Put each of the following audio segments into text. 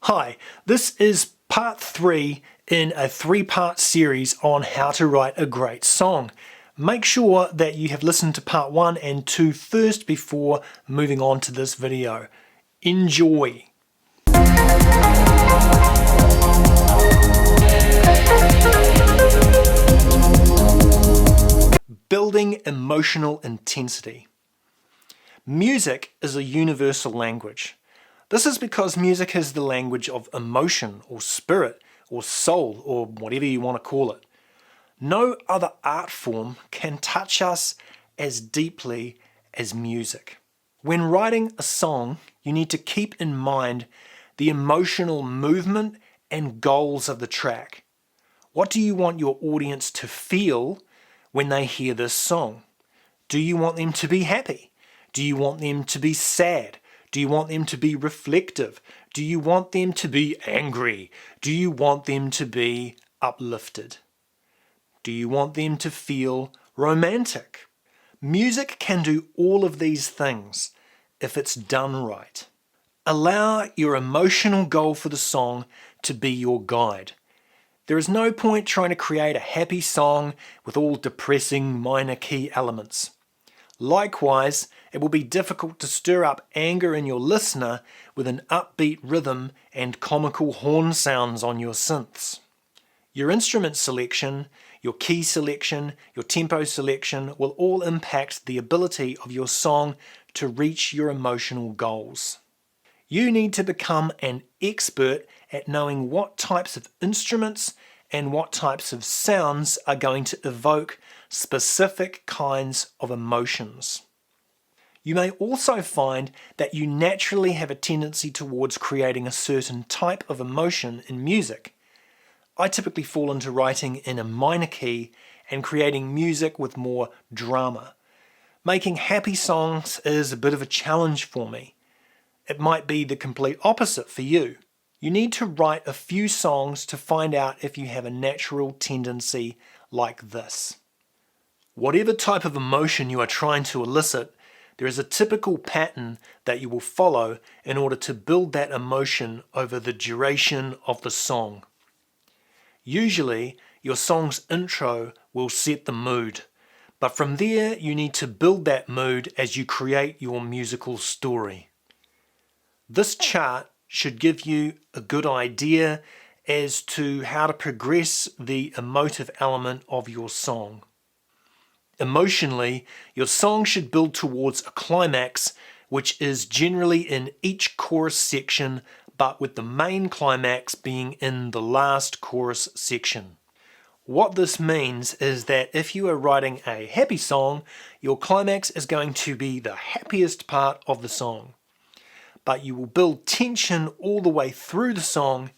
Hi, this is part 3 in a 3-part series on how to write a great song. Make sure that you have listened to part 1 and 2 first before moving on to this video. Enjoy! Building emotional intensity. Music is a universal language. This is because music is the language of emotion or spirit or soul or whatever you want to call it. No other art form can touch us as deeply as music. When writing a song, you need to keep in mind the emotional movement and goals of the track. What do you want your audience to feel when they hear this song? Do you want them to be happy? Do you want them to be sad? Do you want them to be reflective? Do you want them to be angry? Do you want them to be uplifted? Do you want them to feel romantic? Music can do all of these things if it's done right. Allow your emotional goal for the song to be your guide. There is no point trying to create a happy song with all depressing minor key elements. Likewise, it will be difficult to stir up anger in your listener with an upbeat rhythm and comical horn sounds on your synths. Your instrument selection, your key selection, your tempo selection will all impact the ability of your song to reach your emotional goals. You need to become an expert at knowing what types of instruments and what types of sounds are going to evoke specific kinds of emotions. You may also find that you naturally have a tendency towards creating a certain type of emotion in music. I typically fall into writing in a minor key and creating music with more drama. Making happy songs is a bit of a challenge for me. It might be the complete opposite for you. You need to write a few songs to find out if you have a natural tendency like this. Whatever type of emotion you are trying to elicit, there is a typical pattern that you will follow in order to build that emotion over the duration of the song. Usually, your song's intro will set the mood, but from there you need to build that mood as you create your musical story. This chart should give you a good idea as to how to progress the emotive element of your song. Emotionally, your song should build towards a climax, which is generally in each chorus section, but with the main climax being in the last chorus section. What this means is that if you are writing a happy song, your climax is going to be the happiest part of the song. But you will build tension all the way through the song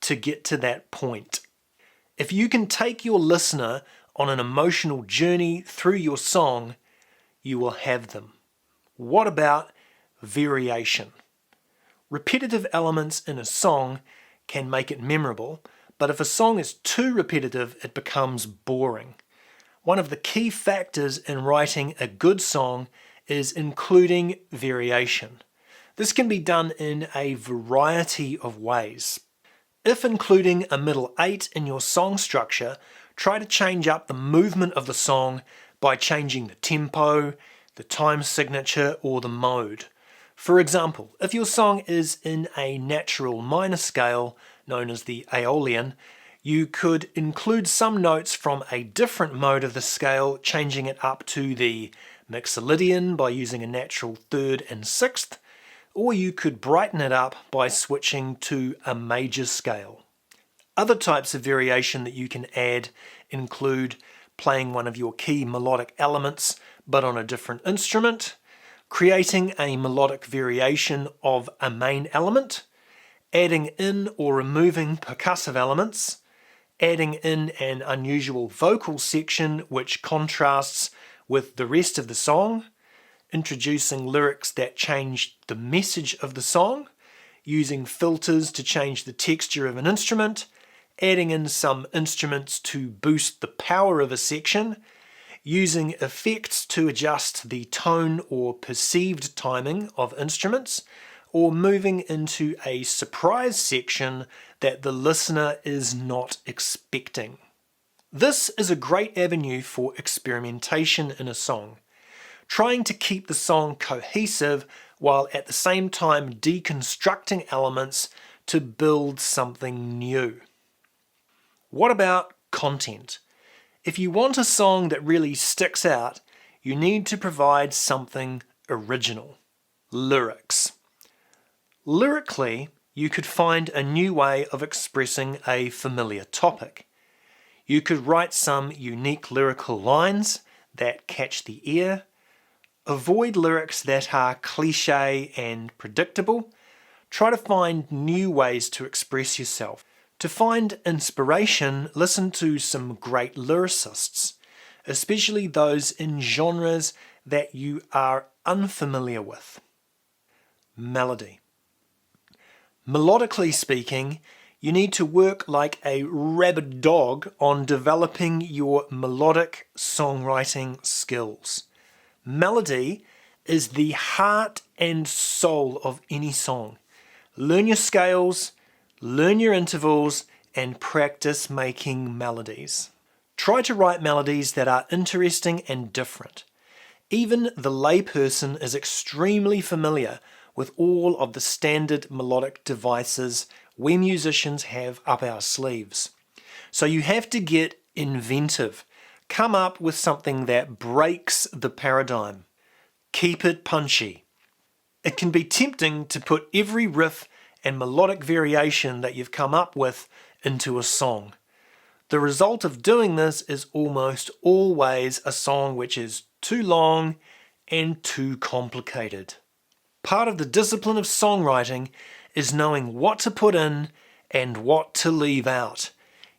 to get to that point. If you can take your listener on an emotional journey through your song, you will have them. What about variation? Repetitive elements in a song can make it memorable, but if a song is too repetitive, it becomes boring. One of the key factors in writing a good song is including variation. This can be done in a variety of ways. If including a middle 8 in your song structure, try to change up the movement of the song by changing the tempo, the time signature, or the mode. For example, if your song is in a natural minor scale, known as the Aeolian, you could include some notes from a different mode of the scale, changing it up to the Mixolydian by using a natural 3rd and 6th, or you could brighten it up by switching to a major scale. Other types of variation that you can add include playing one of your key melodic elements but on a different instrument, creating a melodic variation of a main element, adding in or removing percussive elements, adding in an unusual vocal section which contrasts with the rest of the song, introducing lyrics that change the message of the song, using filters to change the texture of an instrument, adding in some instruments to boost the power of a section, using effects to adjust the tone or perceived timing of instruments, or moving into a surprise section that the listener is not expecting. This is a great avenue for experimentation in a song, trying to keep the song cohesive while at the same time deconstructing elements to build something new. What about content? If you want a song that really sticks out, you need to provide something original. Lyrics. Lyrically, you could find a new way of expressing a familiar topic. You could write some unique lyrical lines that catch the ear. Avoid lyrics that are cliché and predictable. Try to find new ways to express yourself. To find inspiration, listen to some great lyricists, especially those in genres that you are unfamiliar with. Melody. Melodically speaking, you need to work like a rabid dog on developing your melodic songwriting skills. Melody is the heart and soul of any song. Learn your scales, learn your intervals, and practice making melodies. Try to write melodies that are interesting and different. Even the layperson is extremely familiar with all of the standard melodic devices we musicians have up our sleeves. So you have to get inventive. Come up with something that breaks the paradigm. Keep it punchy. It can be tempting to put every riff and melodic variation that you've come up with into a song. The result of doing this is almost always a song which is too long and too complicated. Part of the discipline of songwriting is knowing what to put in and what to leave out.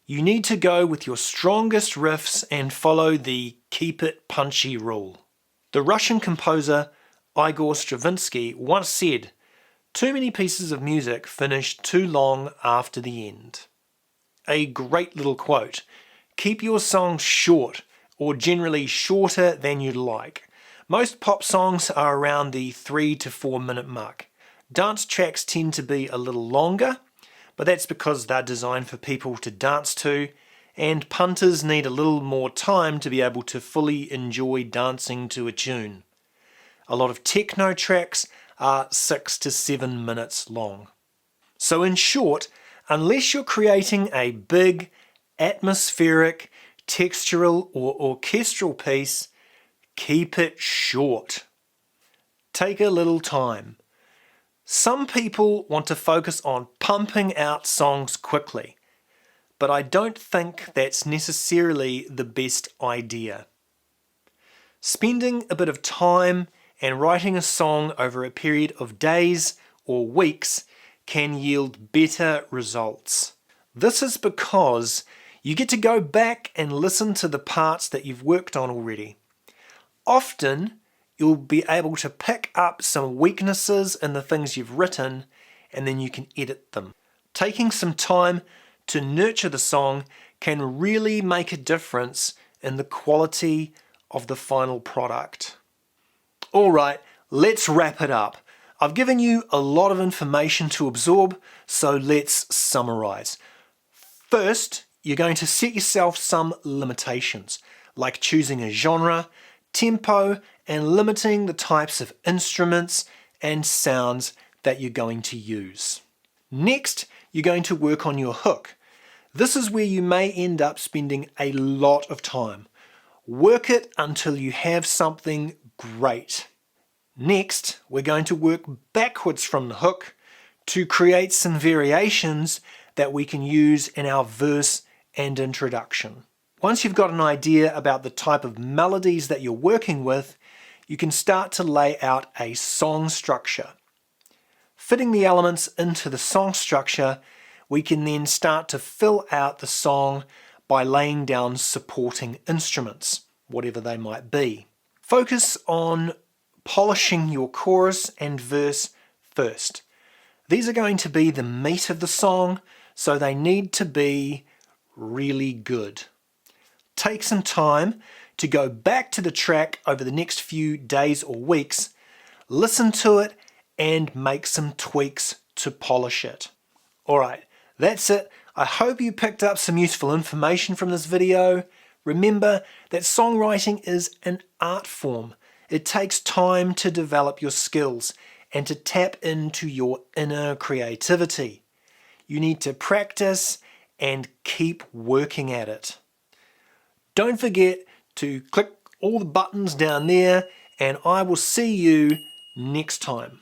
You need to go with your strongest riffs and follow the keep it punchy rule. The Russian composer Igor Stravinsky once said, "Too many pieces of music finish too long after the end." A great little quote. Keep your songs short, or generally shorter than you'd like. Most pop songs are around the 3 to 4 minute mark. Dance tracks tend to be a little longer, but that's because they're designed for people to dance to, and punters need a little more time to be able to fully enjoy dancing to a tune. A lot of techno tracks are 6 to 7 minutes long. So in short, unless you're creating a big, atmospheric, textural or orchestral piece, keep it short. Take a little time. Some people want to focus on pumping out songs quickly, but I don't think that's necessarily the best idea. Spending a bit of time and writing a song over a period of days or weeks can yield better results. This is because you get to go back and listen to the parts that you've worked on already. Often, you'll be able to pick up some weaknesses in the things you've written, and then you can edit them. Taking some time to nurture the song can really make a difference in the quality of the final product. Alright, let's wrap it up. I've given you a lot of information to absorb, so let's summarize. First, you're going to set yourself some limitations, like choosing a genre, tempo, and limiting the types of instruments and sounds that you're going to use. Next, you're going to work on your hook. This is where you may end up spending a lot of time. Work it until you have something great. Next, we're going to work backwards from the hook to create some variations that we can use in our verse and introduction. Once you've got an idea about the type of melodies that you're working with, you can start to lay out a song structure. Fitting the elements into the song structure, we can then start to fill out the song by laying down supporting instruments, whatever they might be. Focus on polishing your chorus and verse first. These are going to be the meat of the song, so they need to be really good. Take some time to go back to the track over the next few days or weeks, listen to it and make some tweaks to polish it. Alright, that's it. I hope you picked up some useful information from this video. Remember that songwriting is an art form. It takes time to develop your skills and to tap into your inner creativity. You need to practice and keep working at it. Don't forget to click all the buttons down there, and I will see you next time.